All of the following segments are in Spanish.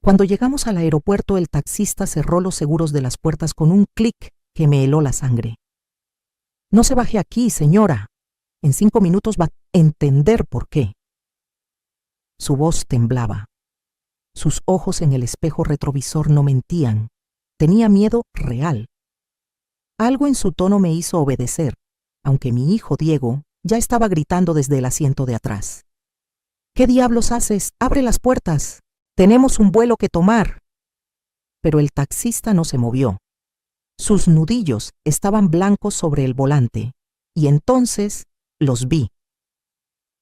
Cuando llegamos al aeropuerto, el taxista cerró los seguros de las puertas con un clic que me heló la sangre. «No se baje aquí, señora. En 5 minutos va a entender por qué». Su voz temblaba. Sus ojos en el espejo retrovisor no mentían. Tenía miedo real. Algo en su tono me hizo obedecer, aunque mi hijo Diego ya estaba gritando desde el asiento de atrás. «¿Qué diablos haces? ¡Abre las puertas! Tenemos un vuelo que tomar». Pero el taxista no se movió. Sus nudillos estaban blancos sobre el volante, y entonces los vi.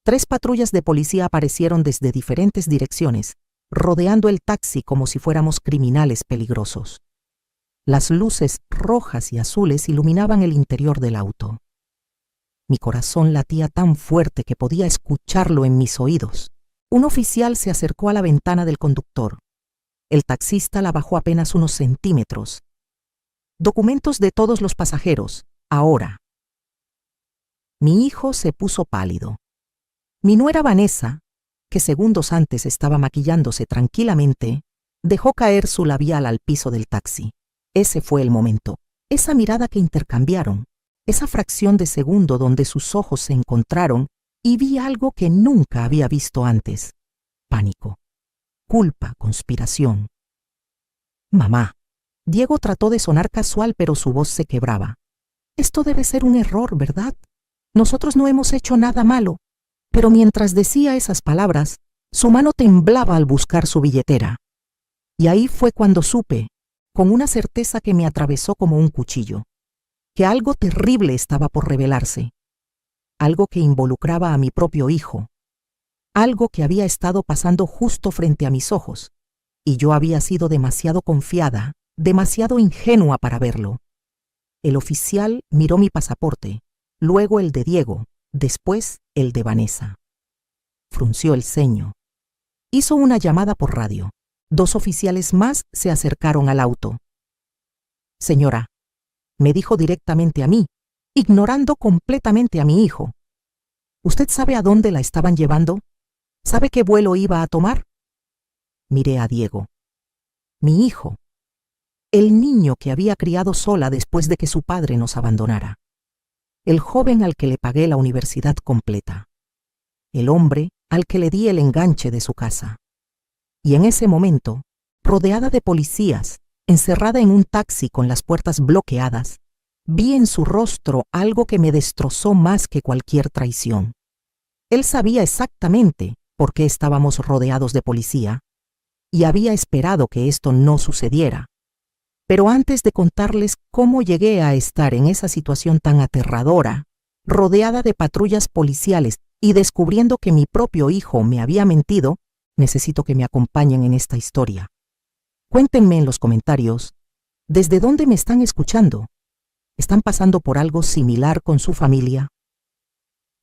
3 patrullas de policía aparecieron desde diferentes direcciones, rodeando el taxi como si fuéramos criminales peligrosos. Las luces rojas y azules iluminaban el interior del auto. Mi corazón latía tan fuerte que podía escucharlo en mis oídos. Un oficial se acercó a la ventana del conductor. El taxista la bajó apenas unos centímetros. «Documentos de todos los pasajeros, ahora». Mi hijo se puso pálido. Mi nuera Vanessa, que segundos antes estaba maquillándose tranquilamente, dejó caer su labial al piso del taxi. Ese fue el momento, esa mirada que intercambiaron, esa fracción de segundo donde sus ojos se encontraron y vi algo que nunca había visto antes. Pánico, culpa, conspiración. «Mamá». Diego trató de sonar casual, pero su voz se quebraba. «Esto debe ser un error, ¿verdad? Nosotros no hemos hecho nada malo». Pero mientras decía esas palabras, su mano temblaba al buscar su billetera. Y ahí fue cuando supe, con una certeza que me atravesó como un cuchillo, que algo terrible estaba por revelarse. Algo que involucraba a mi propio hijo. Algo que había estado pasando justo frente a mis ojos, y yo había sido demasiado confiada, demasiado ingenua para verlo. El oficial miró mi pasaporte, luego el de Diego, después el de Vanessa. Frunció el ceño. Hizo una llamada por radio. 2 oficiales más se acercaron al auto. «Señora», me dijo directamente a mí, ignorando completamente a mi hijo. «¿Usted sabe a dónde la estaban llevando? ¿Sabe qué vuelo iba a tomar?» Miré a Diego. Mi hijo. El niño que había criado sola después de que su padre nos abandonara. El joven al que le pagué la universidad completa. El hombre al que le di el enganche de su casa. Y en ese momento, rodeada de policías, encerrada en un taxi con las puertas bloqueadas, vi en su rostro algo que me destrozó más que cualquier traición. Él sabía exactamente por qué estábamos rodeados de policía y había esperado que esto no sucediera. Pero antes de contarles cómo llegué a estar en esa situación tan aterradora, rodeada de patrullas policiales y descubriendo que mi propio hijo me había mentido, necesito que me acompañen en esta historia. Cuéntenme en los comentarios, ¿desde dónde me están escuchando? ¿Están pasando por algo similar con su familia?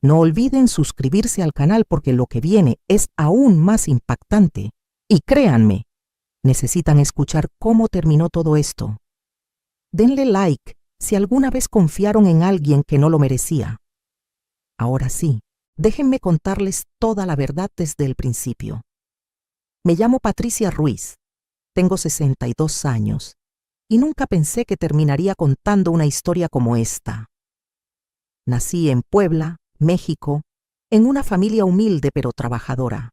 No olviden suscribirse al canal porque lo que viene es aún más impactante. Y créanme, necesitan escuchar cómo terminó todo esto. Denle like si alguna vez confiaron en alguien que no lo merecía. Ahora sí, déjenme contarles toda la verdad desde el principio. Me llamo Patricia Ruiz, tengo 62 años y nunca pensé que terminaría contando una historia como esta. Nací en Puebla, México, en una familia humilde pero trabajadora.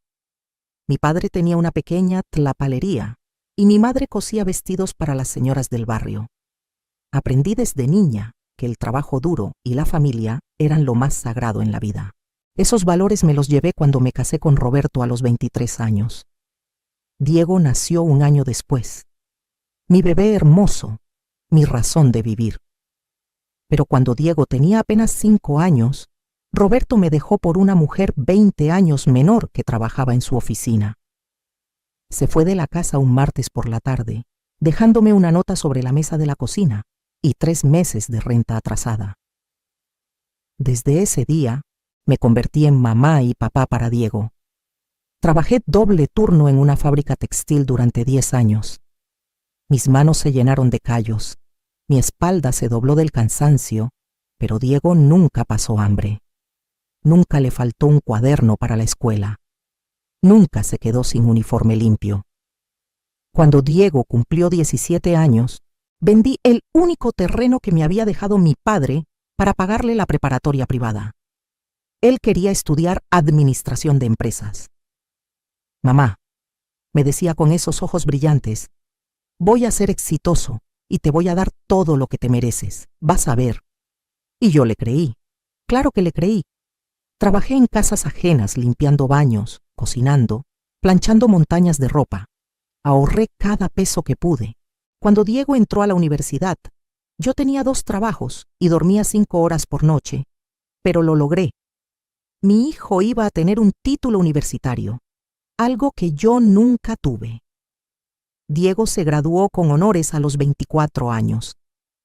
Mi padre tenía una pequeña tlapalería y mi madre cosía vestidos para las señoras del barrio. Aprendí desde niña que el trabajo duro y la familia eran lo más sagrado en la vida. Esos valores me los llevé cuando me casé con Roberto a los 23 años. Diego nació un año después. Mi bebé hermoso, mi razón de vivir. Pero cuando Diego tenía apenas 5 años, Roberto me dejó por una mujer 20 años menor que trabajaba en su oficina. Se fue de la casa un martes por la tarde, dejándome una nota sobre la mesa de la cocina y 3 meses de renta atrasada. Desde ese día, me convertí en mamá y papá para Diego. Trabajé doble turno en una fábrica textil durante 10 años. Mis manos se llenaron de callos, mi espalda se dobló del cansancio, pero Diego nunca pasó hambre. Nunca le faltó un cuaderno para la escuela. Nunca se quedó sin uniforme limpio. Cuando Diego cumplió 17 años, vendí el único terreno que me había dejado mi padre para pagarle la preparatoria privada. Él quería estudiar administración de empresas. Mamá, me decía con esos ojos brillantes, voy a ser exitoso y te voy a dar todo lo que te mereces, vas a ver. Y yo le creí, claro que le creí. Trabajé en casas ajenas limpiando baños, cocinando, planchando montañas de ropa. Ahorré cada peso que pude. Cuando Diego entró a la universidad, yo tenía 2 trabajos y dormía 5 horas por noche, pero lo logré. Mi hijo iba a tener un título universitario, algo que yo nunca tuve. Diego se graduó con honores a los 24 años.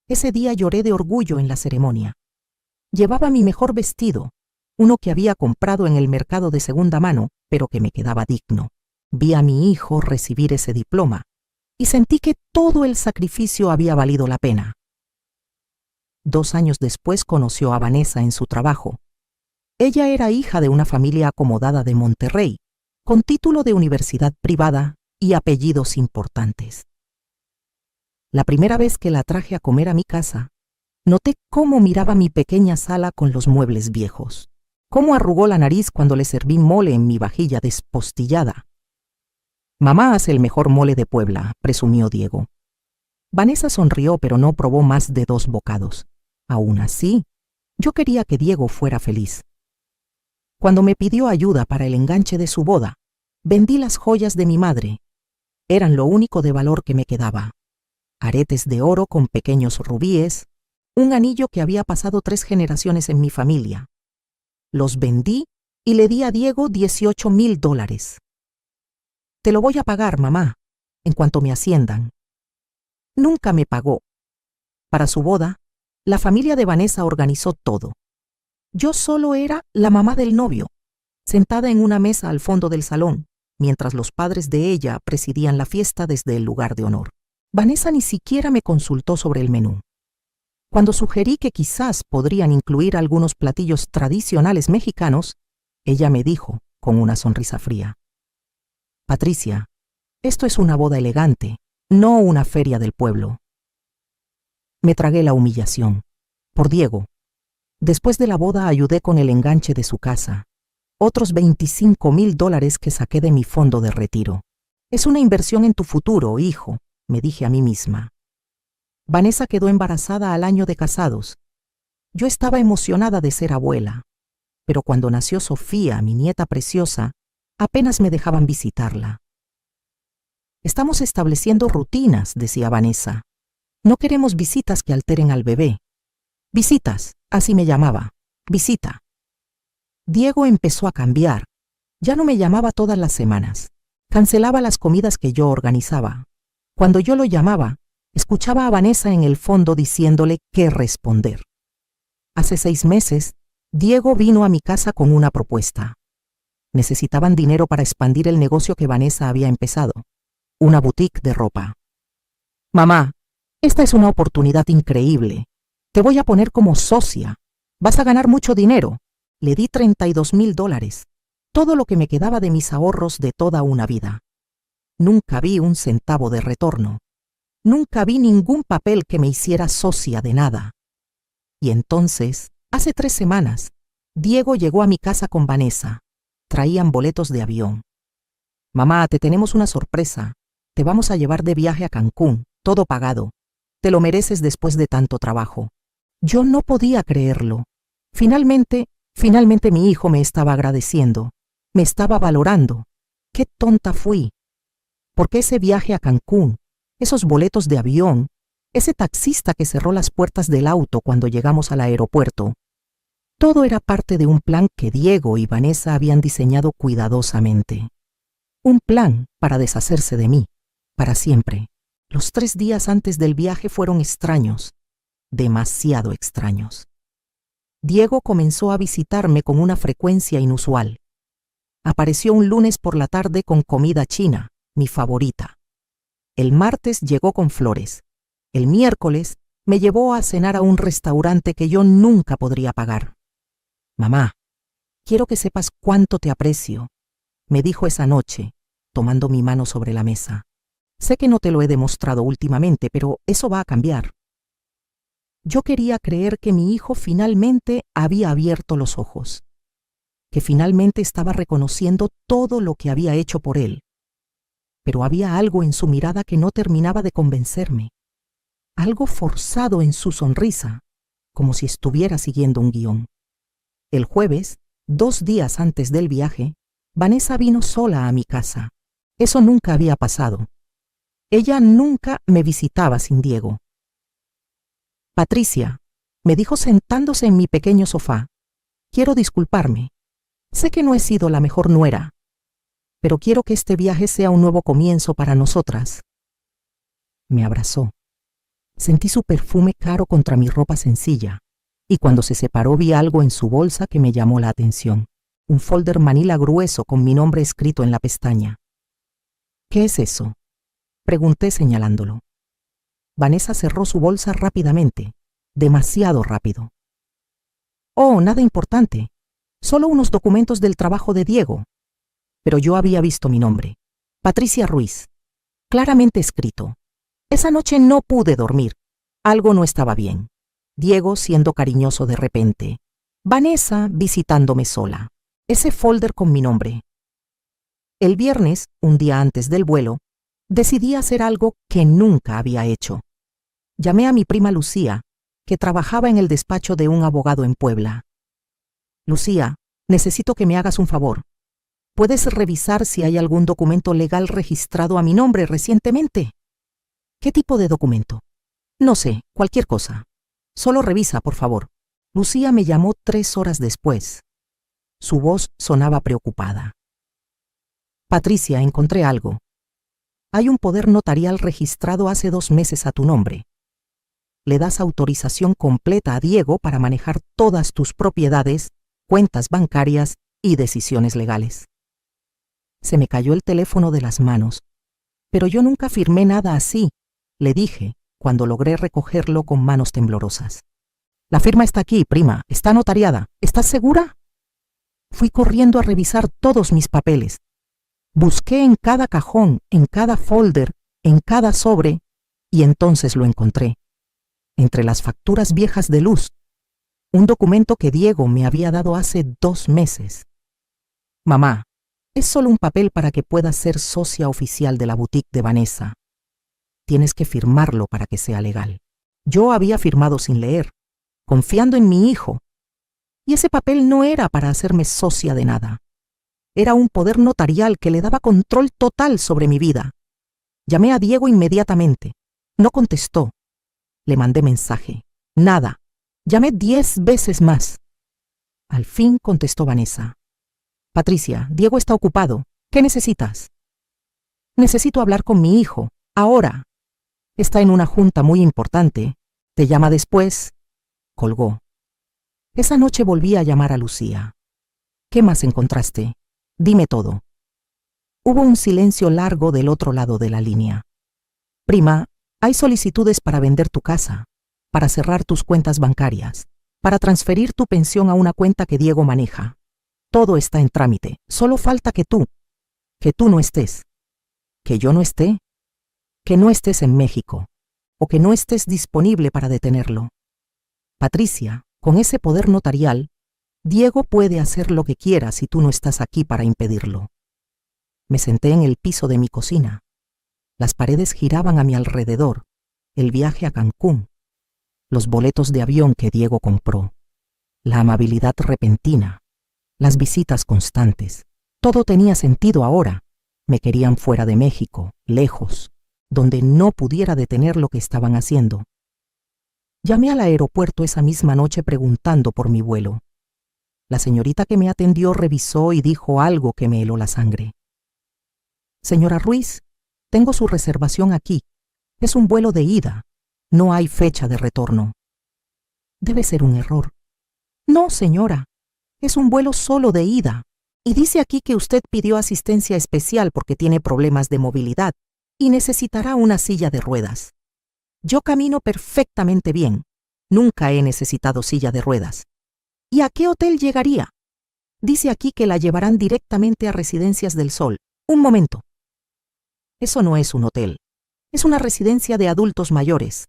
Ese día lloré de orgullo en la ceremonia. Llevaba mi mejor vestido, uno que había comprado en el mercado de segunda mano, pero que me quedaba digno. Vi a mi hijo recibir ese diploma y sentí que todo el sacrificio había valido la pena. 2 años después conoció a Vanessa en su trabajo. Ella era hija de una familia acomodada de Monterrey, con título de universidad privada y apellidos importantes. La primera vez que la traje a comer a mi casa, noté cómo miraba mi pequeña sala con los muebles viejos, cómo arrugó la nariz cuando le serví mole en mi vajilla despostillada. Mamá hace el mejor mole de Puebla, presumió Diego. Vanessa sonrió, pero no probó más de 2 bocados. Aún así, yo quería que Diego fuera feliz. Cuando me pidió ayuda para el enganche de su boda, vendí las joyas de mi madre. Eran lo único de valor que me quedaba. Aretes de oro con pequeños rubíes, un anillo que había pasado 3 generaciones en mi familia. Los vendí y le di a Diego $18,000. Te lo voy a pagar, mamá, en cuanto me asciendan. Nunca me pagó. Para su boda, la familia de Vanessa organizó todo. Yo solo era la mamá del novio, sentada en una mesa al fondo del salón, mientras los padres de ella presidían la fiesta desde el lugar de honor. Vanessa ni siquiera me consultó sobre el menú. Cuando sugerí que quizás podrían incluir algunos platillos tradicionales mexicanos, ella me dijo, con una sonrisa fría, Patricia, esto es una boda elegante, no una feria del pueblo. Me tragué la humillación. Por Diego. Después de la boda ayudé con el enganche de su casa. Otros $25,000 que saqué de mi fondo de retiro. Es una inversión en tu futuro, hijo, me dije a mí misma. Vanessa quedó embarazada al año de casados. Yo estaba emocionada de ser abuela, pero cuando nació Sofía, mi nieta preciosa, apenas me dejaban visitarla. Estamos estableciendo rutinas, decía Vanessa. No queremos visitas que alteren al bebé. Visitas, así me llamaba. Visita. Diego empezó a cambiar. Ya no me llamaba todas las semanas. Cancelaba las comidas que yo organizaba. Cuando yo lo llamaba, escuchaba a Vanessa en el fondo diciéndole qué responder. Hace 6 meses, Diego vino a mi casa con una propuesta. Necesitaban dinero para expandir el negocio que Vanessa había empezado, una boutique de ropa. Mamá, esta es una oportunidad increíble. Te voy a poner como socia. Vas a ganar mucho dinero. Le di $32,000, todo lo que me quedaba de mis ahorros de toda una vida. Nunca vi un centavo de retorno. Nunca vi ningún papel que me hiciera socia de nada. Y entonces, hace 3 semanas, Diego llegó a mi casa con Vanessa. Traían boletos de avión. Mamá, te tenemos una sorpresa. Te vamos a llevar de viaje a Cancún, todo pagado. Te lo mereces después de tanto trabajo. Yo no podía creerlo. Finalmente mi hijo me estaba agradeciendo. Me estaba valorando. Qué tonta fui. Porque ese viaje a Cancún, esos boletos de avión, ese taxista que cerró las puertas del auto cuando llegamos al aeropuerto, todo era parte de un plan que Diego y Vanessa habían diseñado cuidadosamente. Un plan para deshacerse de mí, para siempre. Los 3 días antes del viaje fueron extraños, demasiado extraños. Diego comenzó a visitarme con una frecuencia inusual. Apareció un lunes por la tarde con comida china, mi favorita. El martes llegó con flores. El miércoles me llevó a cenar a un restaurante que yo nunca podría pagar. Mamá, quiero que sepas cuánto te aprecio, me dijo esa noche, tomando mi mano sobre la mesa. Sé que no te lo he demostrado últimamente, pero eso va a cambiar. Yo quería creer que mi hijo finalmente había abierto los ojos, que finalmente estaba reconociendo todo lo que había hecho por él. Pero había algo en su mirada que no terminaba de convencerme, algo forzado en su sonrisa, como si estuviera siguiendo un guión. El jueves, 2 días antes del viaje, Vanessa vino sola a mi casa. Eso nunca había pasado. Ella nunca me visitaba sin Diego. Patricia, me dijo sentándose en mi pequeño sofá, quiero disculparme. Sé que no he sido la mejor nuera, pero quiero que este viaje sea un nuevo comienzo para nosotras. Me abrazó. Sentí su perfume caro contra mi ropa sencilla, y cuando se separó vi algo en su bolsa que me llamó la atención. Un folder manila grueso con mi nombre escrito en la pestaña. ¿Qué es eso?, pregunté señalándolo. Vanessa cerró su bolsa rápidamente, demasiado rápido. Oh, nada importante, solo unos documentos del trabajo de Diego. Pero yo había visto mi nombre, Patricia Ruiz, claramente escrito. Esa noche no pude dormir. Algo no estaba bien. Diego siendo cariñoso de repente. Vanessa visitándome sola. Ese folder con mi nombre. El viernes, un día antes del vuelo, decidí hacer algo que nunca había hecho. Llamé a mi prima Lucía, que trabajaba en el despacho de un abogado en Puebla. Lucía, necesito que me hagas un favor. ¿Puedes revisar si hay algún documento legal registrado a mi nombre recientemente? ¿Qué tipo de documento? No sé, cualquier cosa. Solo revisa, por favor. Lucía me llamó 3 horas después. Su voz sonaba preocupada. Patricia, encontré algo. Hay un poder notarial registrado hace 2 meses a tu nombre. Le das autorización completa a Diego para manejar todas tus propiedades, cuentas bancarias y decisiones legales. Se me cayó el teléfono de las manos. Pero yo nunca firmé nada así, le dije, cuando logré recogerlo con manos temblorosas. La firma está aquí, prima, está notariada. ¿Estás segura? Fui corriendo a revisar todos mis papeles. Busqué en cada cajón, en cada folder, en cada sobre, y entonces lo encontré. Entre las facturas viejas de luz, un documento que Diego me había dado hace 2 meses. Mamá, es solo un papel para que puedas ser socia oficial de la boutique de Vanessa. Tienes que firmarlo para que sea legal. Yo había firmado sin leer, confiando en mi hijo. Y ese papel no era para hacerme socia de nada. Era un poder notarial que le daba control total sobre mi vida. Llamé a Diego inmediatamente. No contestó. Le mandé mensaje. Nada. Llamé 10 veces más. Al fin contestó Vanessa. Patricia, Diego está ocupado. ¿Qué necesitas? Necesito hablar con mi hijo. Ahora. Está en una junta muy importante. Te llama después. Colgó. Esa noche volví a llamar a Lucía. ¿Qué más encontraste? Dime todo. Hubo un silencio largo del otro lado de la línea. Prima, hay solicitudes para vender tu casa, para cerrar tus cuentas bancarias, para transferir tu pensión a una cuenta que Diego maneja. Todo está en trámite. Solo falta que tú no estés. ¿Que yo no esté? Que no estés en México, o que no estés disponible para detenerlo. Patricia, con ese poder notarial, Diego puede hacer lo que quiera si tú no estás aquí para impedirlo. Me senté en el piso de mi cocina. Las paredes giraban a mi alrededor, el viaje a Cancún, los boletos de avión que Diego compró, la amabilidad repentina, las visitas constantes. Todo tenía sentido ahora. Me querían fuera de México, lejos, donde no pudiera detener lo que estaban haciendo. Llamé al aeropuerto esa misma noche preguntando por mi vuelo. La señorita que me atendió revisó y dijo algo que me heló la sangre. Señora Ruiz, tengo su reservación aquí. Es un vuelo de ida. No hay fecha de retorno. Debe ser un error. No, señora. Es un vuelo solo de ida. Y dice aquí que usted pidió asistencia especial porque tiene problemas de movilidad y necesitará una silla de ruedas. Yo camino perfectamente bien. Nunca he necesitado silla de ruedas. ¿Y a qué hotel llegaría? Dice aquí que la llevarán directamente a Residencias del Sol. Un momento. Eso no es un hotel. Es una residencia de adultos mayores.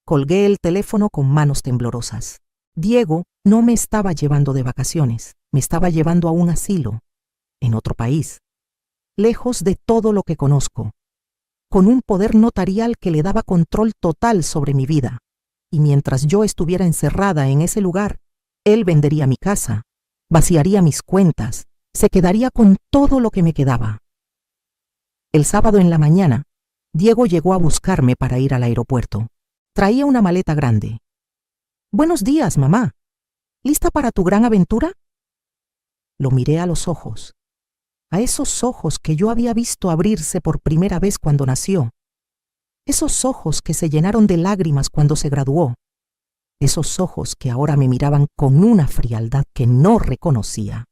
Colgué el teléfono con manos temblorosas. Diego no me estaba llevando de vacaciones, me estaba llevando a un asilo, en otro país, lejos de todo lo que conozco, con un poder notarial que le daba control total sobre mi vida. Y mientras yo estuviera encerrada en ese lugar, él vendería mi casa, vaciaría mis cuentas, se quedaría con todo lo que me quedaba. El sábado en la mañana, Diego llegó a buscarme para ir al aeropuerto. Traía una maleta grande. «Buenos días, mamá. ¿Lista para tu gran aventura?» Lo miré a los ojos, a esos ojos que yo había visto abrirse por primera vez cuando nació, esos ojos que se llenaron de lágrimas cuando se graduó, esos ojos que ahora me miraban con una frialdad que no reconocía.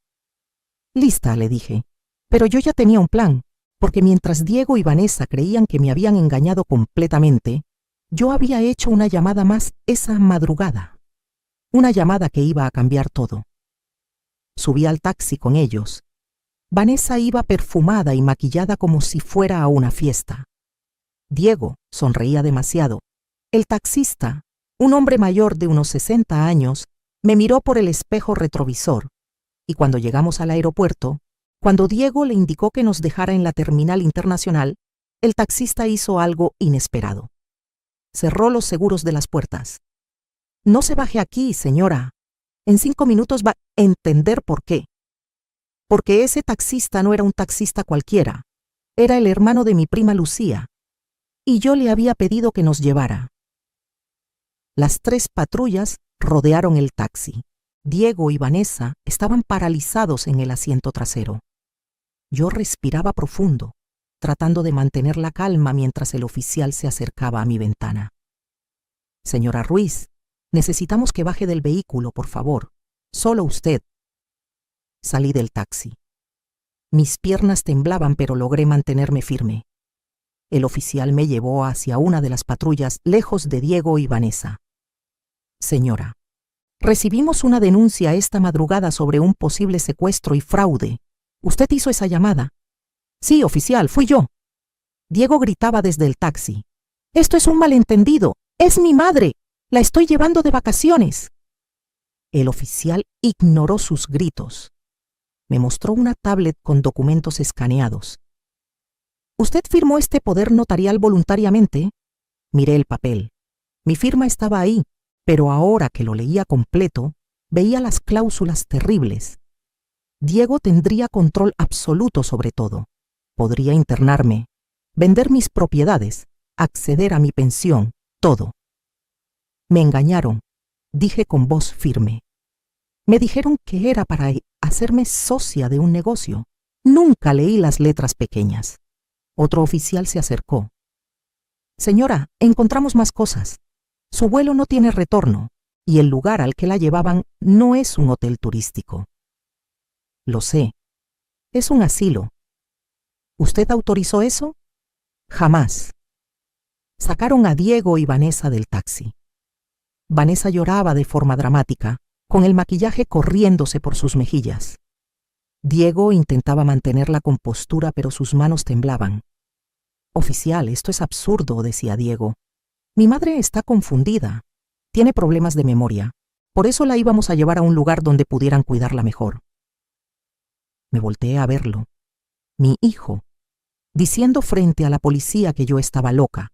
«Lista», le dije, pero yo ya tenía un plan, porque mientras Diego y Vanessa creían que me habían engañado completamente, yo había hecho una llamada más esa madrugada, una llamada que iba a cambiar todo. Subí al taxi con ellos. Vanessa iba perfumada y maquillada como si fuera a una fiesta. Diego sonreía demasiado. El taxista, un hombre mayor de unos 60 años, me miró por el espejo retrovisor, y cuando llegamos al aeropuerto, cuando Diego le indicó que nos dejara en la terminal internacional, el taxista hizo algo inesperado. Cerró los seguros de las puertas. «No se baje aquí, señora. En 5 minutos va a entender por qué. Porque ese taxista no era un taxista cualquiera. Era el hermano de mi prima Lucía. Y yo le había pedido que nos llevara». Las 3 patrullas rodearon el taxi. Diego y Vanessa estaban paralizados en el asiento trasero. Yo respiraba profundo, tratando de mantener la calma mientras el oficial se acercaba a mi ventana. «Señora Ruiz, necesitamos que baje del vehículo, por favor. Solo usted». Salí del taxi. Mis piernas temblaban, pero logré mantenerme firme. El oficial me llevó hacia una de las patrullas, lejos de Diego y Vanessa. «Señora, recibimos una denuncia esta madrugada sobre un posible secuestro y fraude. ¿Usted hizo esa llamada?» «Sí, oficial, fui yo». Diego gritaba desde el taxi. «Esto es un malentendido. Es mi madre. La estoy llevando de vacaciones». El oficial ignoró sus gritos. Me mostró una tablet con documentos escaneados. «¿Usted firmó este poder notarial voluntariamente?» Miré el papel. Mi firma estaba ahí, pero ahora que lo leía completo, veía las cláusulas terribles. Diego tendría control absoluto sobre todo. Podría internarme, vender mis propiedades, acceder a mi pensión, todo. «Me engañaron», dije con voz firme. «Me dijeron que era para hacerme socia de un negocio. Nunca leí las letras pequeñas». Otro oficial se acercó. «Señora, encontramos más cosas. Su vuelo no tiene retorno, y el lugar al que la llevaban no es un hotel turístico». «Lo sé. Es un asilo». «¿Usted autorizó eso?» «Jamás». Sacaron a Diego y Vanessa del taxi. Vanessa lloraba de forma dramática, con el maquillaje corriéndose por sus mejillas. Diego intentaba mantener la compostura, pero sus manos temblaban. «Oficial, esto es absurdo», decía Diego. «Mi madre está confundida. Tiene problemas de memoria. Por eso la íbamos a llevar a un lugar donde pudieran cuidarla mejor». Me volteé a verlo. Mi hijo, diciendo frente a la policía que yo estaba loca,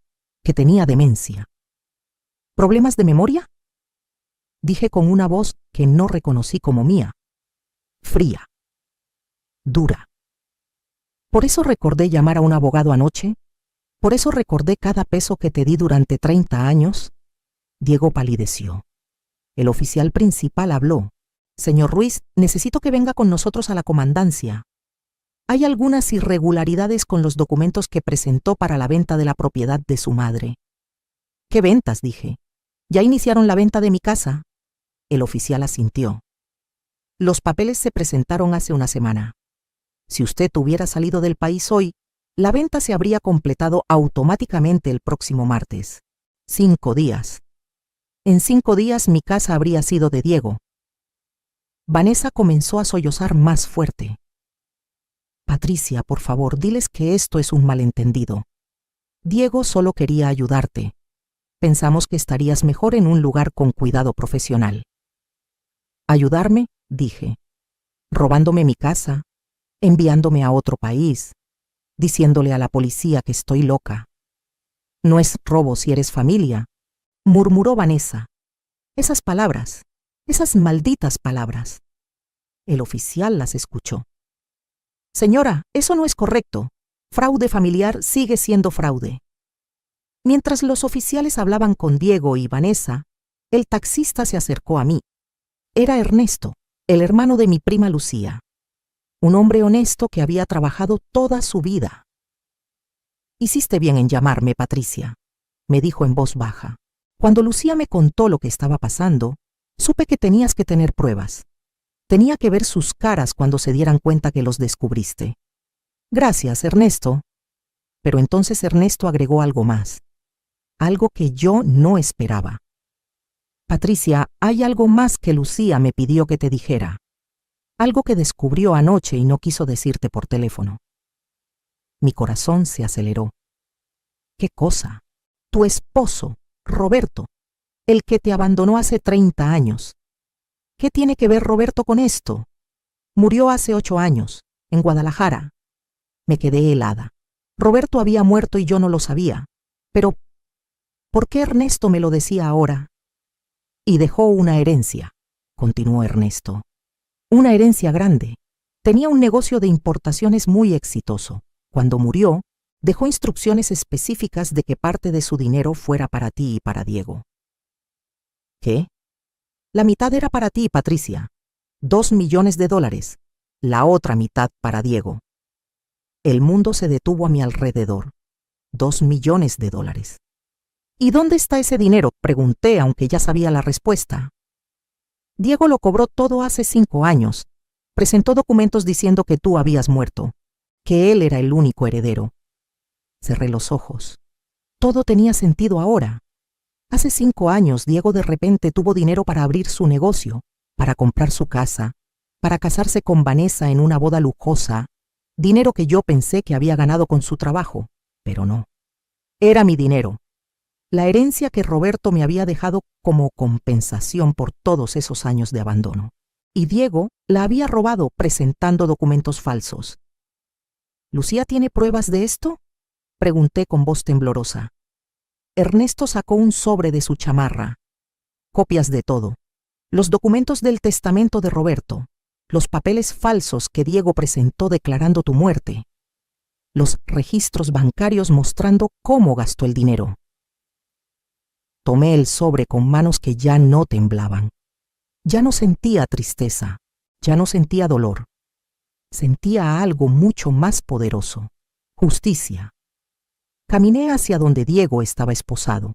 que tenía demencia. «¿Problemas de memoria?», dije con una voz que no reconocí como mía. Fría. Dura. «¿Por eso recordé llamar a un abogado anoche? ¿Por eso recordé cada peso que te di durante 30 años?» Diego palideció. El oficial principal habló. «Señor Ruiz, necesito que venga con nosotros a la comandancia. Hay algunas irregularidades con los documentos que presentó para la venta de la propiedad de su madre». «¿Qué ventas?», dije. «¿Ya iniciaron la venta de mi casa?» El oficial asintió. «Los papeles se presentaron hace una semana. Si usted hubiera salido del país hoy, la venta se habría completado automáticamente el próximo martes. 5 días. En 5 días mi casa habría sido de Diego». Vanessa comenzó a sollozar más fuerte. «Patricia, por favor, diles que esto es un malentendido». Diego solo quería ayudarte. Pensamos que estarías mejor en un lugar con cuidado profesional. ¿Ayudarme? Dije. ¿Robándome mi casa? ¿Enviándome a otro país? ¿Diciéndole a la policía que estoy loca? No es robo si eres familia, murmuró Vanessa. Esas palabras, esas malditas palabras. El oficial las escuchó. Señora, eso no es correcto. Fraude familiar sigue siendo fraude. Mientras los oficiales hablaban con Diego y Vanessa, el taxista se acercó a mí. Era Ernesto, el hermano de mi prima Lucía. Un hombre honesto que había trabajado toda su vida. Hiciste bien en llamarme, Patricia, me dijo en voz baja. Cuando Lucía me contó lo que estaba pasando, supe que tenías que tener pruebas. Tenía que ver sus caras cuando se dieran cuenta que los descubriste. Gracias, Ernesto. Pero entonces Ernesto agregó algo más. Algo que yo no esperaba. Patricia, hay algo más que Lucía me pidió que te dijera. Algo que descubrió anoche y no quiso decirte por teléfono. Mi corazón se aceleró. ¿Qué cosa? Tu esposo, Roberto, el que te abandonó hace 30 años. ¿Qué tiene que ver Roberto con esto? Murió hace 8 años, en Guadalajara. Me quedé helada. Roberto había muerto y yo no lo sabía. Pero, ¿por qué Ernesto me lo decía ahora? Y dejó una herencia, continuó Ernesto. Una herencia grande. Tenía un negocio de importaciones muy exitoso. Cuando murió, dejó instrucciones específicas de que parte de su dinero fuera para ti y para Diego. ¿Qué? La mitad era para ti, Patricia. $2 millones. La otra mitad para Diego. El mundo se detuvo a mi alrededor. $2 millones. ¿Y dónde está ese dinero?, pregunté, aunque ya sabía la respuesta. Diego lo cobró todo hace 5 años. Presentó documentos diciendo que tú habías muerto, que él era el único heredero. Cerré los ojos. Todo tenía sentido ahora. Hace 5 años, Diego de repente tuvo dinero para abrir su negocio, para comprar su casa, para casarse con Vanessa en una boda lujosa, dinero que yo pensé que había ganado con su trabajo, pero no. Era mi dinero. La herencia que Roberto me había dejado como compensación por todos esos años de abandono. Y Diego la había robado presentando documentos falsos. ¿Lucía tiene pruebas de esto?, pregunté con voz temblorosa. Ernesto sacó un sobre de su chamarra. Copias de todo. Los documentos del testamento de Roberto. Los papeles falsos que Diego presentó declarando tu muerte. Los registros bancarios mostrando cómo gastó el dinero. Tomé el sobre con manos que ya no temblaban. Ya no sentía tristeza, ya no sentía dolor. Sentía algo mucho más poderoso: justicia. Caminé hacia donde Diego estaba esposado.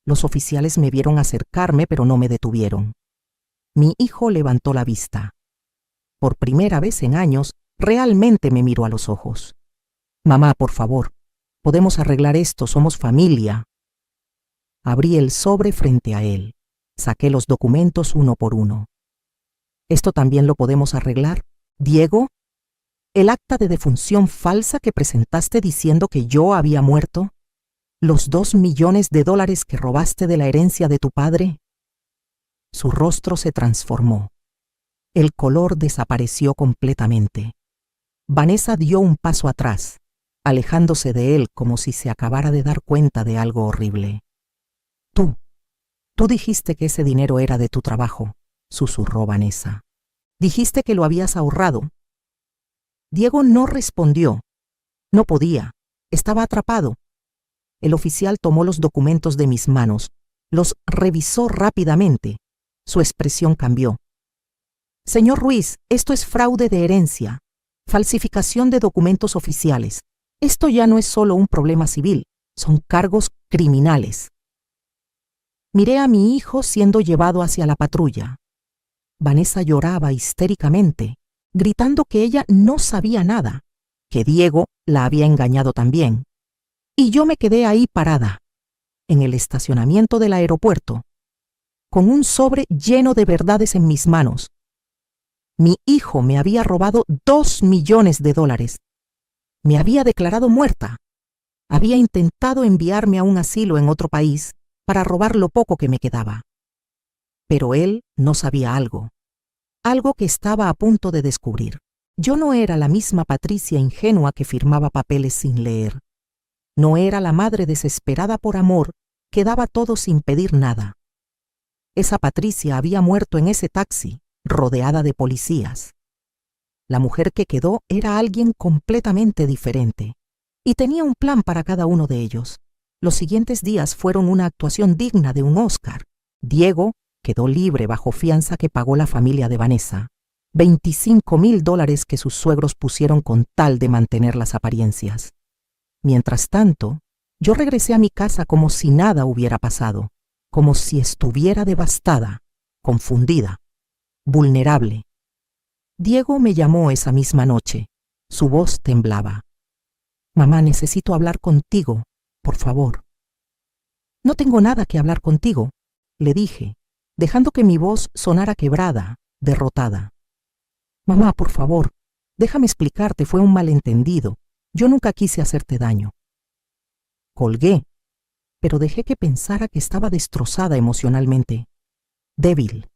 Los oficiales me vieron acercarme, pero no me detuvieron. Mi hijo levantó la vista. Por primera vez en años, realmente me miró a los ojos. Mamá, por favor, podemos arreglar esto, somos familia. Abrí el sobre frente a él. Saqué los documentos uno por uno. ¿Esto también lo podemos arreglar, Diego? ¿El acta de defunción falsa que presentaste diciendo que yo había muerto? ¿Los $2 millones que robaste de la herencia de tu padre? Su rostro se transformó. El color desapareció completamente. Vanessa dio un paso atrás, alejándose de él como si se acabara de dar cuenta de algo horrible. Tú dijiste que ese dinero era de tu trabajo, susurró Vanessa. Dijiste que lo habías ahorrado. Diego no respondió. No podía. Estaba atrapado. El oficial tomó los documentos de mis manos, los revisó rápidamente. Su expresión cambió. Señor Ruiz, esto es fraude de herencia, falsificación de documentos oficiales. Esto ya no es solo un problema civil, son cargos criminales. Miré a mi hijo siendo llevado hacia la patrulla. Vanessa lloraba histéricamente, gritando que ella no sabía nada, que Diego la había engañado también. Y yo me quedé ahí parada, en el estacionamiento del aeropuerto, con un sobre lleno de verdades en mis manos. Mi hijo me había robado $2 millones. Me había declarado muerta. Había intentado enviarme a un asilo en otro país para robar lo poco que me quedaba. Pero él no sabía algo que estaba a punto de descubrir. Yo no era la misma Patricia ingenua que firmaba papeles sin leer. No era la madre desesperada por amor que daba todo sin pedir nada. Esa Patricia había muerto en ese taxi, rodeada de policías. La mujer que quedó era alguien completamente diferente, y tenía un plan para cada uno de ellos. Los siguientes días fueron una actuación digna de un Oscar. Diego quedó libre bajo fianza que pagó la familia de Vanessa, $25,000 que sus suegros pusieron con tal de mantener las apariencias. Mientras tanto, yo regresé a mi casa como si nada hubiera pasado, como si estuviera devastada, confundida, vulnerable. Diego me llamó esa misma noche. Su voz temblaba. «Mamá, necesito hablar contigo, por favor». «No tengo nada que hablar contigo», le dije, dejando que mi voz sonara quebrada, derrotada. «Mamá, por favor, déjame explicarte, fue un malentendido. Yo nunca quise hacerte daño». Colgué, pero dejé que pensara que estaba destrozada emocionalmente, débil,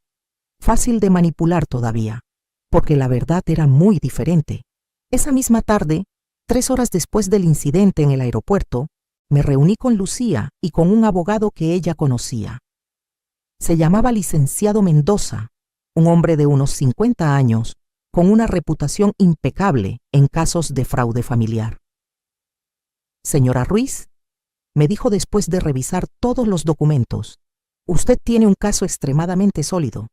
fácil de manipular todavía, porque la verdad era muy diferente. Esa misma tarde, 3 horas después del incidente en el aeropuerto, me reuní con Lucía y con un abogado que ella conocía. Se llamaba licenciado Mendoza, un hombre de unos 50 años, con una reputación impecable en casos de fraude familiar. «Señora Ruiz», me dijo después de revisar todos los documentos, «usted tiene un caso extremadamente sólido.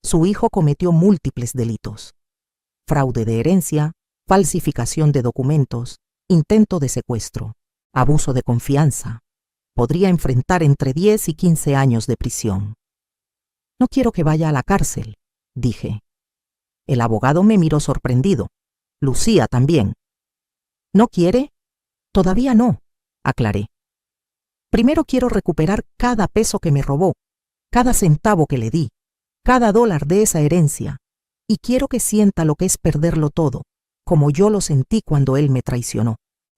Su hijo cometió múltiples delitos: fraude de herencia, falsificación de documentos, intento de secuestro, abuso de confianza. Podría enfrentar entre 10 y 15 años de prisión». «No quiero que vaya a la cárcel», dije. El abogado me miró sorprendido. Lucía también. «¿No quiere?» «Todavía no», aclaré. «Primero quiero recuperar cada peso que me robó, cada centavo que le di, cada dólar de esa herencia, y quiero que sienta lo que es perderlo todo, como yo lo sentí cuando él me traicionó».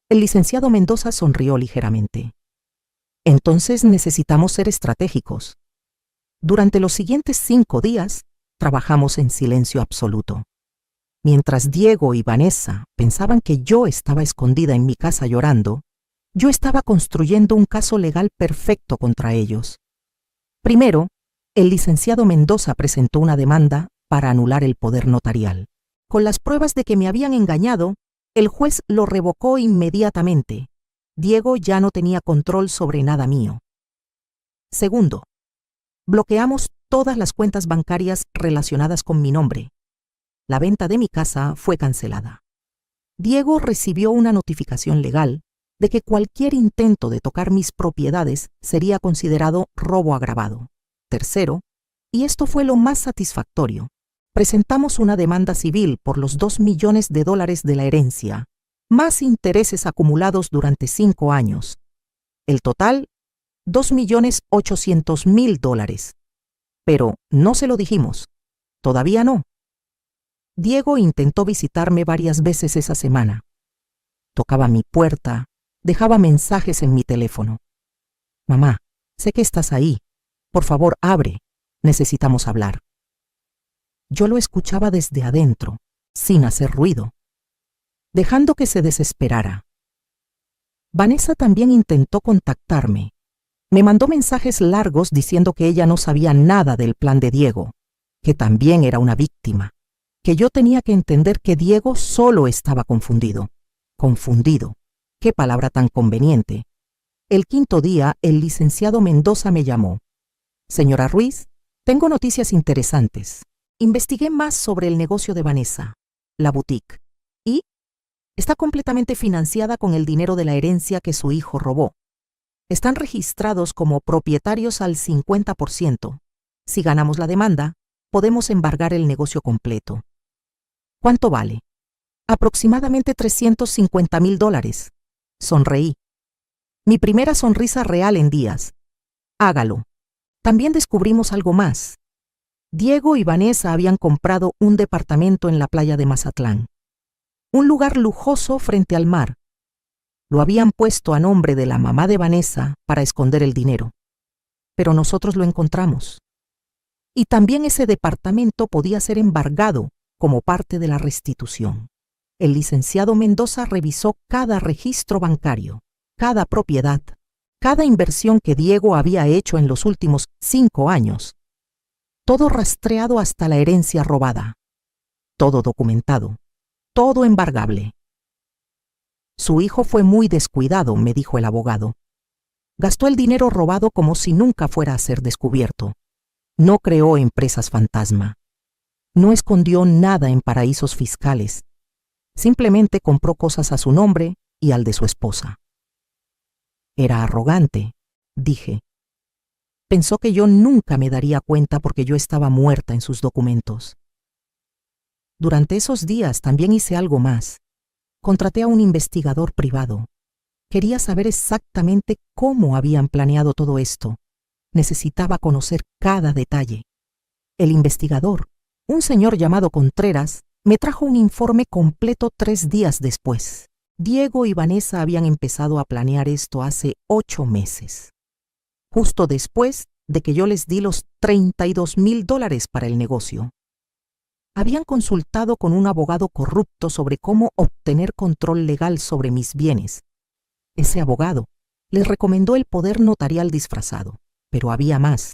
El licenciado Mendoza sonrió ligeramente. «Entonces necesitamos ser estratégicos». Durante los siguientes 5 días, trabajamos en silencio absoluto. Mientras Diego y Vanessa pensaban que yo estaba escondida en mi casa llorando, yo estaba construyendo un caso legal perfecto contra ellos. Primero, el licenciado Mendoza presentó una demanda para anular el poder notarial. Con las pruebas de que me habían engañado, el juez lo revocó inmediatamente. Diego ya no tenía control sobre nada mío. Segundo, bloqueamos todas las cuentas bancarias relacionadas con mi nombre. La venta de mi casa fue cancelada. Diego recibió una notificación legal de que cualquier intento de tocar mis propiedades sería considerado robo agravado. Tercero, y esto fue lo más satisfactorio, presentamos una demanda civil por los $2 millones de la herencia, más intereses acumulados durante 5 años. El total, $2.800.000. Pero no se lo dijimos. Todavía no. Diego intentó visitarme varias veces esa semana. Tocaba mi puerta, dejaba mensajes en mi teléfono. «Mamá, sé que estás ahí. Por favor, abre. Necesitamos hablar». Yo lo escuchaba desde adentro, sin hacer ruido, dejando que se desesperara. Vanessa también intentó contactarme. Me mandó mensajes largos diciendo que ella no sabía nada del plan de Diego, que también era una víctima, que yo tenía que entender que Diego solo estaba confundido. Confundido. Qué palabra tan conveniente. El 5.º día, el licenciado Mendoza me llamó. «Señora Ruiz, tengo noticias interesantes. Investigué más sobre el negocio de Vanessa, la boutique, y está completamente financiada con el dinero de la herencia que su hijo robó. Están registrados como propietarios al 50%. Si ganamos la demanda, podemos embargar el negocio completo». «¿Cuánto vale?» «Aproximadamente $350.000. Sonreí. Mi primera sonrisa real en días. «Hágalo». También descubrimos algo más. Diego y Vanessa habían comprado un departamento en la playa de Mazatlán. Un lugar lujoso frente al mar. Lo habían puesto a nombre de la mamá de Vanessa para esconder el dinero. Pero nosotros lo encontramos. Y también ese departamento podía ser embargado como parte de la restitución. El licenciado Mendoza revisó cada registro bancario, cada propiedad, cada inversión que Diego había hecho en los últimos 5 años. Todo rastreado hasta la herencia robada. Todo documentado. Todo embargable. Su hijo fue muy descuidado, me dijo el abogado. Gastó el dinero robado como si nunca fuera a ser descubierto. No creó empresas fantasma. No escondió nada en paraísos fiscales. Simplemente compró cosas a su nombre y al de su esposa. Era arrogante, dije. Pensó que yo nunca me daría cuenta porque yo estaba muerta en sus documentos. Durante esos días también hice algo más. Contraté a un investigador privado. Quería saber exactamente cómo habían planeado todo esto. Necesitaba conocer cada detalle. El investigador, un señor llamado Contreras, me trajo un informe completo 3 días después. Diego y Vanessa habían empezado a planear esto hace 8 meses. Justo después de que yo les di los $32,000 para el negocio. Habían consultado con un abogado corrupto sobre cómo obtener control legal sobre mis bienes. Ese abogado les recomendó el poder notarial disfrazado, pero había más.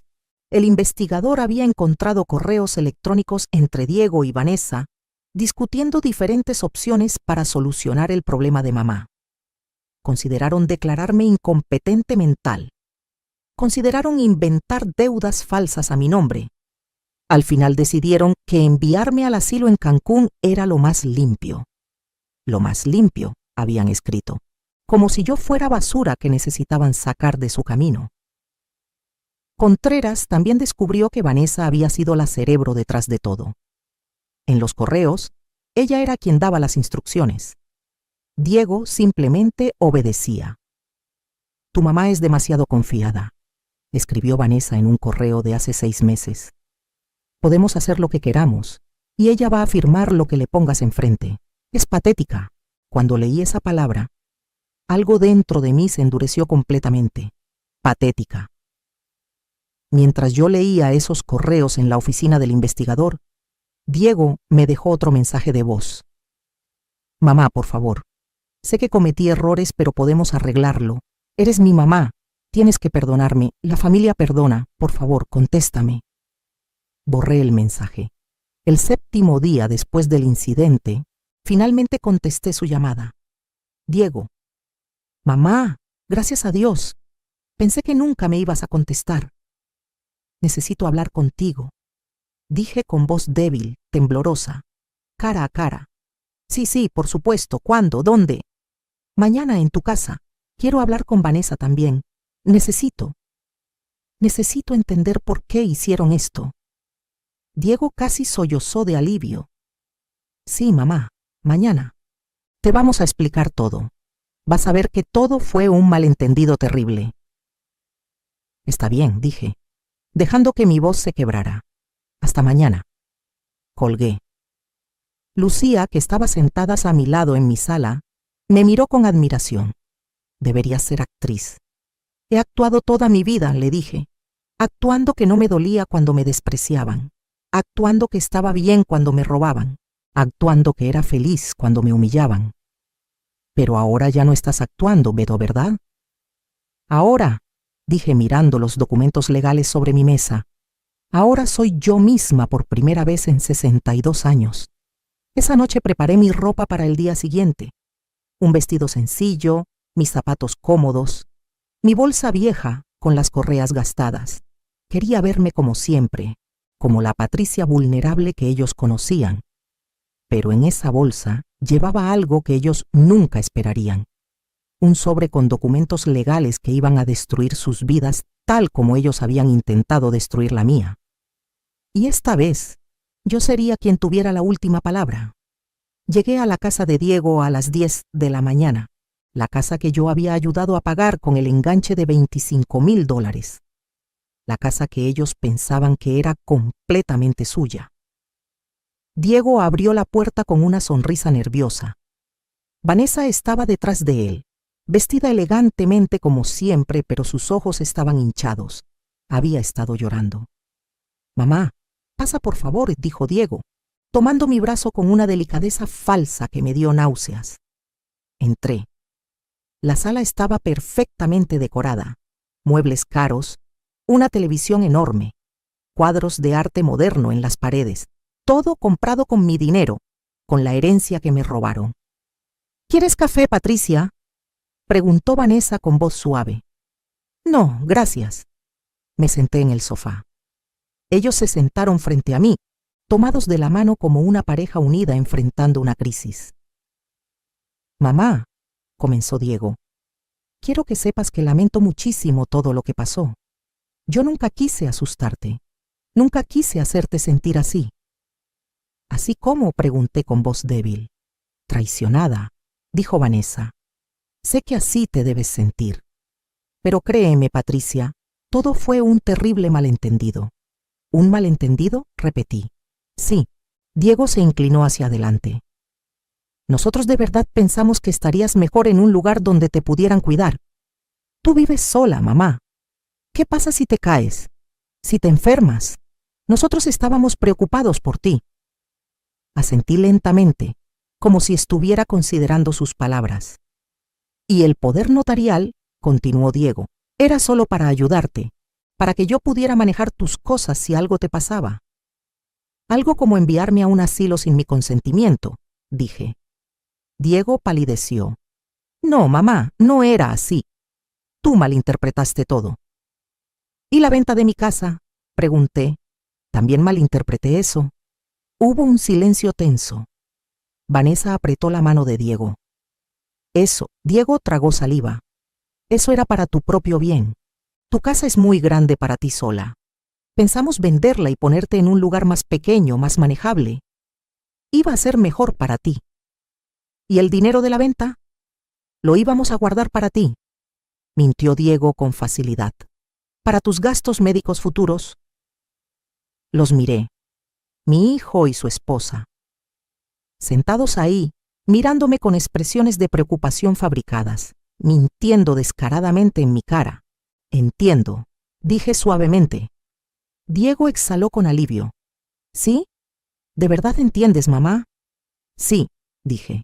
El investigador había encontrado correos electrónicos entre Diego y Vanessa discutiendo diferentes opciones para solucionar el problema de mamá. Consideraron declararme incompetente mental. Consideraron inventar deudas falsas a mi nombre. Al final decidieron que enviarme al asilo en Cancún era lo más limpio. Lo más limpio, habían escrito, como si yo fuera basura que necesitaban sacar de su camino. Contreras también descubrió que Vanessa había sido la cerebro detrás de todo. En los correos, ella era quien daba las instrucciones. Diego simplemente obedecía. Tu mamá es demasiado confiada, escribió Vanessa en un correo de hace 6 meses. Podemos hacer lo que queramos, y ella va a firmar lo que le pongas enfrente. Es patética. Cuando leí esa palabra, algo dentro de mí se endureció completamente. Patética. Mientras yo leía esos correos en la oficina del investigador, Diego me dejó otro mensaje de voz. Mamá, por favor. Sé que cometí errores, pero podemos arreglarlo. Eres mi mamá. Tienes que perdonarme. La familia perdona. Por favor, contéstame. Borré el mensaje. El 7º día después del incidente, finalmente contesté su llamada. Diego. Mamá, gracias a Dios. Pensé que nunca me ibas a contestar. Necesito hablar contigo. Dije con voz débil, temblorosa, cara a cara. Sí, por supuesto. ¿Cuándo? ¿Dónde? Mañana en tu casa. Quiero hablar con Vanessa también. Necesito entender por qué hicieron esto. Diego casi sollozó de alivio. Sí, mamá, mañana. Te vamos a explicar todo. Vas a ver que todo fue un malentendido terrible. Está bien, dije, dejando que mi voz se quebrara. Hasta mañana. Colgué. Lucía, que estaba sentada a mi lado en mi sala, me miró con admiración. Debería ser actriz. He actuado toda mi vida, le dije, actuando que no me dolía cuando me despreciaban, actuando que estaba bien cuando me robaban, actuando que era feliz cuando me humillaban. Pero ahora ya no estás actuando, Beto, ¿verdad? Ahora, dije mirando los documentos legales sobre mi mesa, ahora soy yo misma por primera vez en 62 años. Esa noche preparé mi ropa para el día siguiente. Un vestido sencillo, mis zapatos cómodos, mi bolsa vieja con las correas gastadas. Quería verme como siempre, como la Patricia vulnerable que ellos conocían. Pero en esa bolsa llevaba algo que ellos nunca esperarían. Un sobre con documentos legales que iban a destruir sus vidas tal como ellos habían intentado destruir la mía. Y esta vez, yo sería quien tuviera la última palabra. Llegué a la casa de Diego a las 10 de la mañana, la casa que yo había ayudado a pagar con el enganche de $25,000. La casa que ellos pensaban que era completamente suya. Diego abrió la puerta con una sonrisa nerviosa. Vanessa estaba detrás de él, vestida elegantemente como siempre, pero sus ojos estaban hinchados. Había estado llorando. «Mamá, pasa por favor», dijo Diego, tomando mi brazo con una delicadeza falsa que me dio náuseas. Entré. La sala estaba perfectamente decorada, muebles caros, una televisión enorme, cuadros de arte moderno en las paredes, todo comprado con mi dinero, con la herencia que me robaron. «¿Quieres café, Patricia?», preguntó Vanessa con voz suave. «No, gracias». Me senté en el sofá. Ellos se sentaron frente a mí, tomados de la mano como una pareja unida enfrentando una crisis. «Mamá», comenzó Diego, «quiero que sepas que lamento muchísimo todo lo que pasó. Yo nunca quise asustarte. Nunca quise hacerte sentir así». «¿Así cómo?», pregunté con voz débil. «Traicionada», dijo Vanessa. «Sé que así te debes sentir. Pero créeme, Patricia, todo fue un terrible malentendido». «¿Un malentendido?», repetí. «Sí». Diego se inclinó hacia adelante. «Nosotros de verdad pensamos que estarías mejor en un lugar donde te pudieran cuidar. Tú vives sola, mamá. ¿Qué pasa si te caes? Si te enfermas? Nosotros estábamos preocupados por ti». Asentí lentamente, como si estuviera considerando sus palabras. «Y el poder notarial», continuó Diego, «era solo para ayudarte, para que yo pudiera manejar tus cosas si algo te pasaba». «Algo como enviarme a un asilo sin mi consentimiento», dije. Diego palideció. «No, mamá, no era así. Tú malinterpretaste todo». «¿Y la venta de mi casa?», pregunté. «También malinterpreté eso». Hubo un silencio tenso. Vanessa apretó la mano de Diego. «Eso», Diego tragó saliva. «Eso era para tu propio bien. Tu casa es muy grande para ti sola. Pensamos venderla y ponerte en un lugar más pequeño, más manejable. Iba a ser mejor para ti. ¿Y el dinero de la venta? Lo íbamos a guardar para ti», mintió Diego con facilidad. «Para tus gastos médicos futuros». Los miré. Mi hijo y su esposa. Sentados ahí, mirándome con expresiones de preocupación fabricadas, mintiendo descaradamente en mi cara. «Entiendo», dije suavemente. Diego exhaló con alivio. «¿Sí? ¿De verdad entiendes, mamá?» «Sí», dije.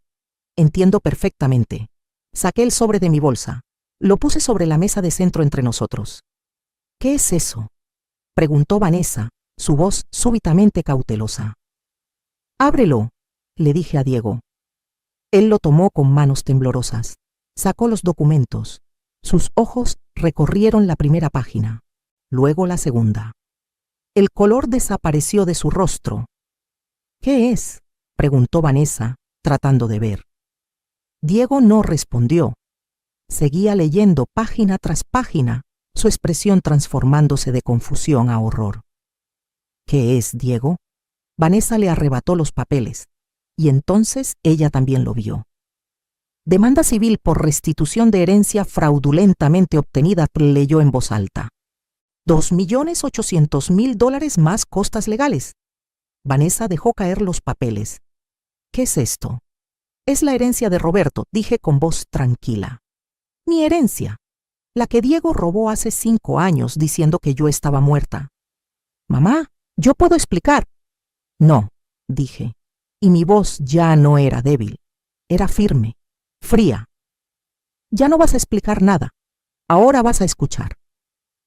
«Entiendo perfectamente». Saqué el sobre de mi bolsa. Lo puse sobre la mesa de centro entre nosotros. «¿Qué es eso?», preguntó Vanessa, su voz súbitamente cautelosa. «Ábrelo», le dije a Diego. Él lo tomó con manos temblorosas. Sacó los documentos. Sus ojos recorrieron la primera página, luego la segunda. El color desapareció de su rostro. «¿Qué es?», preguntó Vanessa, tratando de ver. Diego no respondió. Seguía leyendo página tras página, su expresión transformándose de confusión a horror. «¿Qué es, Diego?». Vanessa le arrebató los papeles, y entonces ella también lo vio. «Demanda civil por restitución de herencia fraudulentamente obtenida», leyó en voz alta. $2.800.000 más costas legales. Vanessa dejó caer los papeles. «¿Qué es esto?». «Es la herencia de Roberto», dije con voz tranquila. «Mi herencia, la que Diego robó hace 5 años diciendo que yo estaba muerta». «Mamá, yo puedo explicar». «No», dije, y mi voz ya no era débil, era firme, fría. «Ya no vas a explicar nada, ahora vas a escuchar».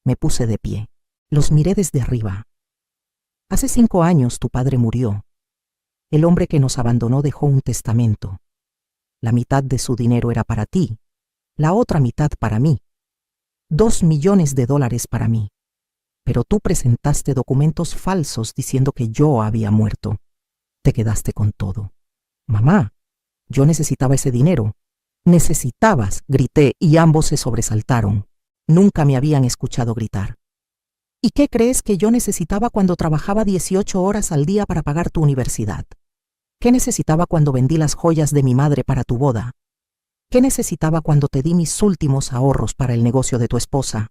Me puse de pie, los miré desde arriba. «Hace 5 años tu padre murió. El hombre que nos abandonó dejó un testamento. La mitad de su dinero era para ti, la otra mitad para mí. $2 millones para mí. Pero tú presentaste documentos falsos diciendo que yo había muerto. Te quedaste con todo. Mamá, yo necesitaba ese dinero». «Necesitabas», grité, y ambos se sobresaltaron. Nunca me habían escuchado gritar. «¿Y qué crees que yo necesitaba cuando trabajaba 18 horas al día para pagar tu universidad? ¿Qué necesitaba cuando vendí las joyas de mi madre para tu boda? ¿Qué necesitaba cuando te di mis últimos ahorros para el negocio de tu esposa?»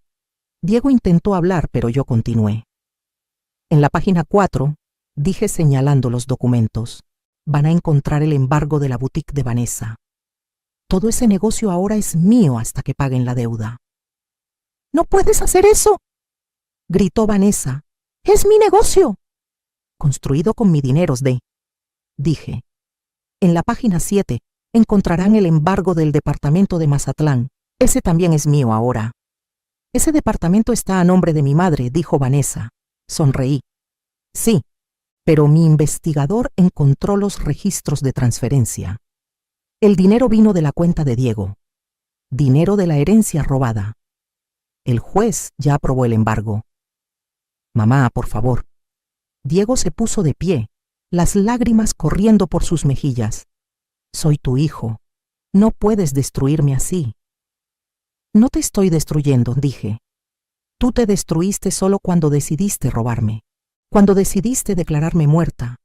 Diego intentó hablar, pero yo continué. «En la página 4, dije señalando los documentos, van a encontrar el embargo de la boutique de Vanessa. Todo ese negocio ahora es mío hasta que paguen la deuda. ¡No puedes hacer eso!, gritó Vanessa. ¡Es mi negocio! Construido con mi dinero, dije. En la página 7 encontrarán el embargo del departamento de Mazatlán. Ese también es mío ahora. Ese departamento está a nombre de mi madre, dijo Vanessa. Sonreí. Sí, pero mi investigador encontró los registros de transferencia. El dinero vino de la cuenta de Diego. Dinero de la herencia robada. El juez ya aprobó el embargo. Mamá, por favor. Diego se puso de pie, las lágrimas corriendo por sus mejillas. Soy tu hijo. No puedes destruirme así. No te estoy destruyendo, dije. Tú te destruiste solo cuando decidiste robarme, cuando decidiste declararme muerta,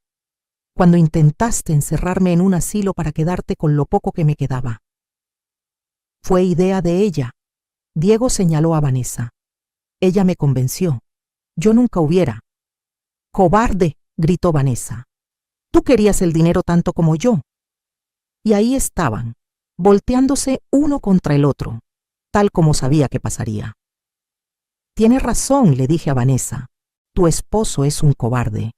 cuando intentaste encerrarme en un asilo para quedarte con lo poco que me quedaba. Fue idea de ella. Diego señaló a Vanessa. Ella me convenció. Yo nunca hubiera. ¡Cobarde!, gritó Vanessa. Tú querías el dinero tanto como yo. Y ahí estaban, volteándose uno contra el otro, tal como sabía que pasaría. Tienes razón, le dije a Vanessa. Tu esposo es un cobarde,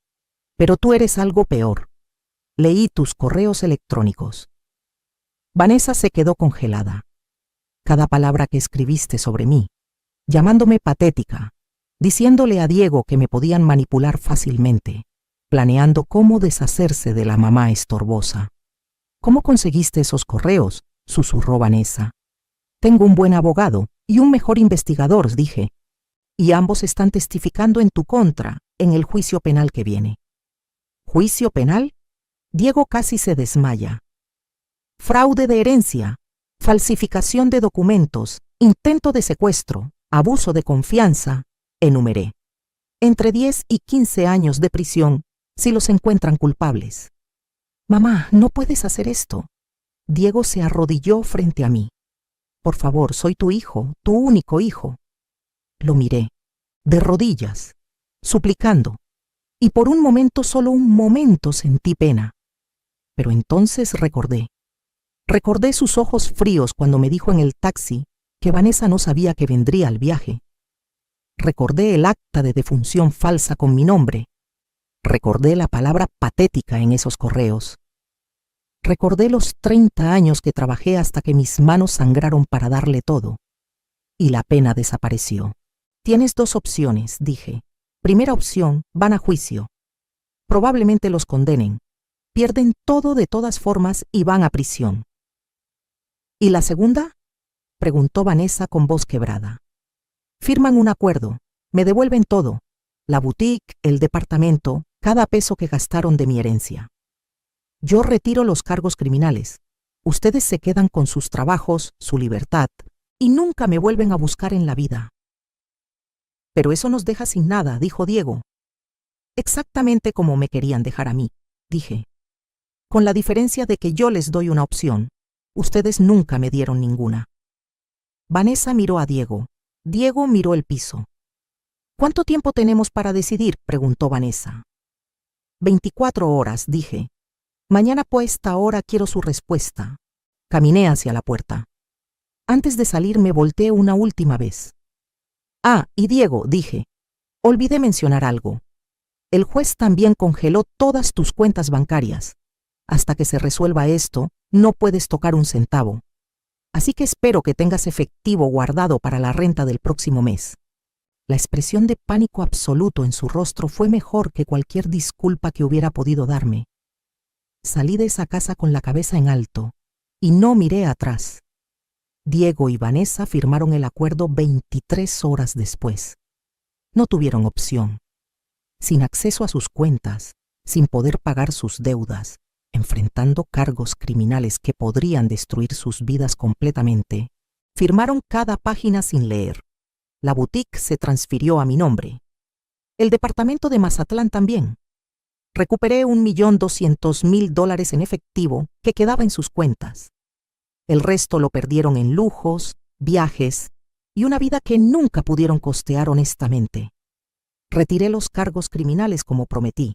pero tú eres algo peor. Leí tus correos electrónicos. Vanessa se quedó congelada. Cada palabra que escribiste sobre mí, llamándome patética, diciéndole a Diego que me podían manipular fácilmente, planeando cómo deshacerse de la mamá estorbosa. ¿Cómo conseguiste esos correos?, susurró Vanessa. Tengo un buen abogado y un mejor investigador, dije, y ambos están testificando en tu contra en el juicio penal que viene. ¿Juicio penal? Diego casi se desmaya. Fraude de herencia, falsificación de documentos, intento de secuestro, abuso de confianza, enumeré. Entre 10 y 15 años de prisión si los encuentran culpables. Mamá, no puedes hacer esto. Diego se arrodilló frente a mí. Por favor, soy tu hijo, tu único hijo. Lo miré, de rodillas, suplicando, y por un momento, solo un momento, sentí pena. Pero entonces recordé sus ojos fríos cuando me dijo en el taxi que Vanessa no sabía que vendría al viaje. Recordé el acta de defunción falsa con mi nombre. Recordé la palabra patética en esos correos. Recordé los 30 años que trabajé hasta que mis manos sangraron para darle todo. Y la pena desapareció. Tienes 2 opciones, dije. Primera opción, van a juicio. Probablemente los condenen. Pierden todo de todas formas y van a prisión. ¿Y la segunda?, preguntó Vanessa con voz quebrada. Firman un acuerdo, me devuelven todo, la boutique, el departamento, cada peso que gastaron de mi herencia. Yo retiro los cargos criminales. Ustedes se quedan con sus trabajos, su libertad, y nunca me vuelven a buscar en la vida. Pero eso nos deja sin nada, dijo Diego. Exactamente como me querían dejar a mí, dije. Con la diferencia de que yo les doy una opción. Ustedes nunca me dieron ninguna. Vanessa miró a Diego. Diego miró el piso. ¿Cuánto tiempo tenemos para decidir?, preguntó Vanessa. 24 horas, dije. Mañana por esta hora quiero su respuesta. Caminé hacia la puerta. Antes de salir me volteé una última vez. Ah, y Diego, dije. Olvidé mencionar algo. El juez también congeló todas tus cuentas bancarias. Hasta que se resuelva esto, no puedes tocar un centavo. Así que espero que tengas efectivo guardado para la renta del próximo mes. La expresión de pánico absoluto en su rostro fue mejor que cualquier disculpa que hubiera podido darme. Salí de esa casa con la cabeza en alto y no miré atrás. Diego y Vanessa firmaron el acuerdo 23 horas después. No tuvieron opción. Sin acceso a sus cuentas, sin poder pagar sus deudas, enfrentando cargos criminales que podrían destruir sus vidas completamente, firmaron cada página sin leer. La boutique se transfirió a mi nombre. El departamento de Mazatlán también. Recuperé $1.200.000 en efectivo que quedaba en sus cuentas. El resto lo perdieron en lujos, viajes y una vida que nunca pudieron costear honestamente. Retiré los cargos criminales como prometí.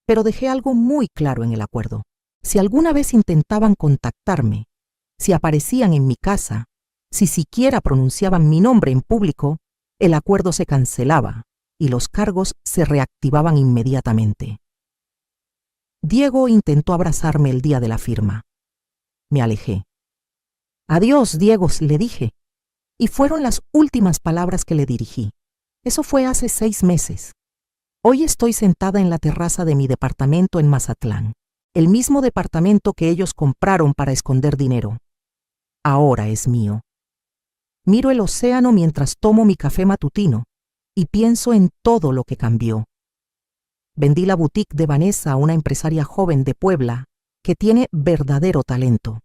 Pero dejé algo muy claro en el acuerdo. Si alguna vez intentaban contactarme, Si aparecían en mi casa, si siquiera pronunciaban mi nombre en público, el acuerdo se cancelaba y los cargos se reactivaban inmediatamente. Diego intentó abrazarme el día de la firma. Me alejé. «Adiós, Diego», le dije, y fueron las últimas palabras que le dirigí. Eso fue hace 6 meses. Hoy estoy sentada en la terraza de mi departamento en Mazatlán, el mismo departamento que ellos compraron para esconder dinero. Ahora es mío. Miro el océano mientras tomo mi café matutino y pienso en todo lo que cambió. Vendí la boutique de Vanessa a una empresaria joven de Puebla que tiene verdadero talento.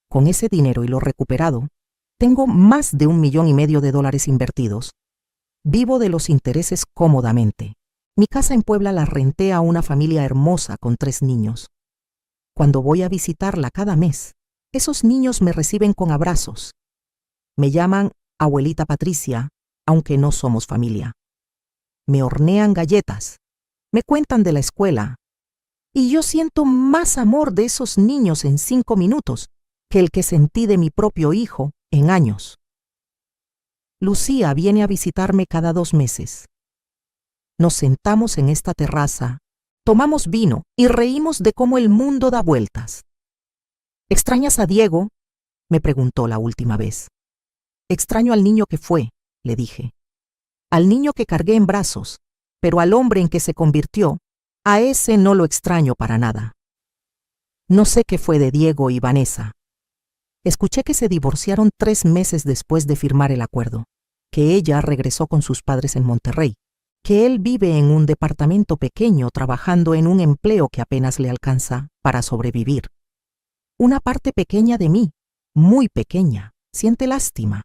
Con ese dinero y lo recuperado, tengo más de $1,500,000 invertidos. Vivo de los intereses cómodamente. Mi casa en Puebla la renté a una familia hermosa con 3 niños. Cuando voy a visitarla cada mes, esos niños me reciben con abrazos. Me llaman abuelita Patricia, aunque no somos familia. Me hornean galletas, me cuentan de la escuela, y yo siento más amor de esos niños en 5 minutos que el que sentí de mi propio hijo en años. Lucía viene a visitarme cada 2 meses. Nos sentamos en esta terraza, tomamos vino y reímos de cómo el mundo da vueltas. ¿Extrañas a Diego?, me preguntó la última vez. Extraño al niño que fue, le dije. Al niño que cargué en brazos, pero al hombre en que se convirtió, a ese no lo extraño para nada. No sé qué fue de Diego y Vanessa. Escuché que se divorciaron 3 meses después de firmar el acuerdo, que ella regresó con sus padres en Monterrey, que él vive en un departamento pequeño trabajando en un empleo que apenas le alcanza para sobrevivir. Una parte pequeña de mí, muy pequeña, siente lástima.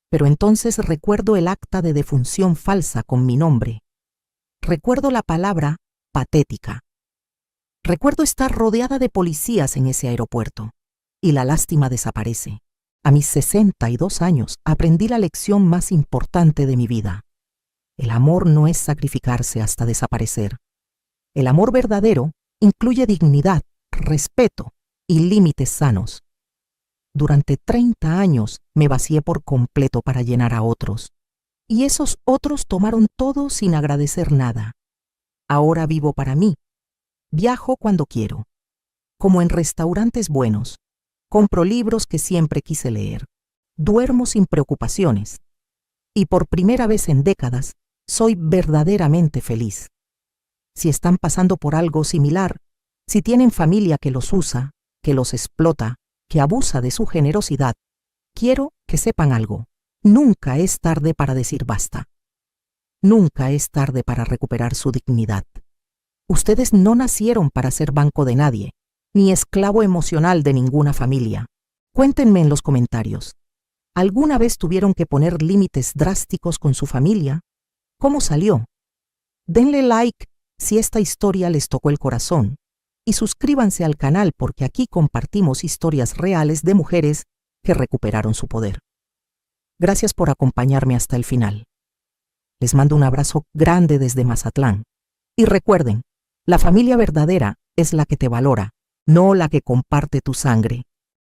Pero entonces recuerdo el acta de defunción falsa con mi nombre. Recuerdo la palabra patética. Recuerdo estar rodeada de policías en ese aeropuerto. Y la lástima desaparece. A mis 62 años aprendí la lección más importante de mi vida. El amor no es sacrificarse hasta desaparecer. El amor verdadero incluye dignidad, respeto y límites sanos. Durante 30 años me vacié por completo para llenar a otros. Y esos otros tomaron todo sin agradecer nada. Ahora vivo para mí. Viajo cuando quiero. Como en restaurantes buenos. Compro libros que siempre quise leer. Duermo sin preocupaciones. Y por primera vez en décadas, soy verdaderamente feliz. Si están pasando por algo similar, si tienen familia que los usa, que los explota, que abusa de su generosidad, quiero que sepan algo. Nunca es tarde para decir basta. Nunca es tarde para recuperar su dignidad. Ustedes no nacieron para ser banco de nadie, ni esclavo emocional de ninguna familia. Cuéntenme en los comentarios. ¿Alguna vez tuvieron que poner límites drásticos con su familia? ¿Cómo salió? Denle like si esta historia les tocó el corazón y suscríbanse al canal porque aquí compartimos historias reales de mujeres que recuperaron su poder. Gracias por acompañarme hasta el final. Les mando un abrazo grande desde Mazatlán. Y recuerden, la familia verdadera es la que te valora, no la que comparte tu sangre.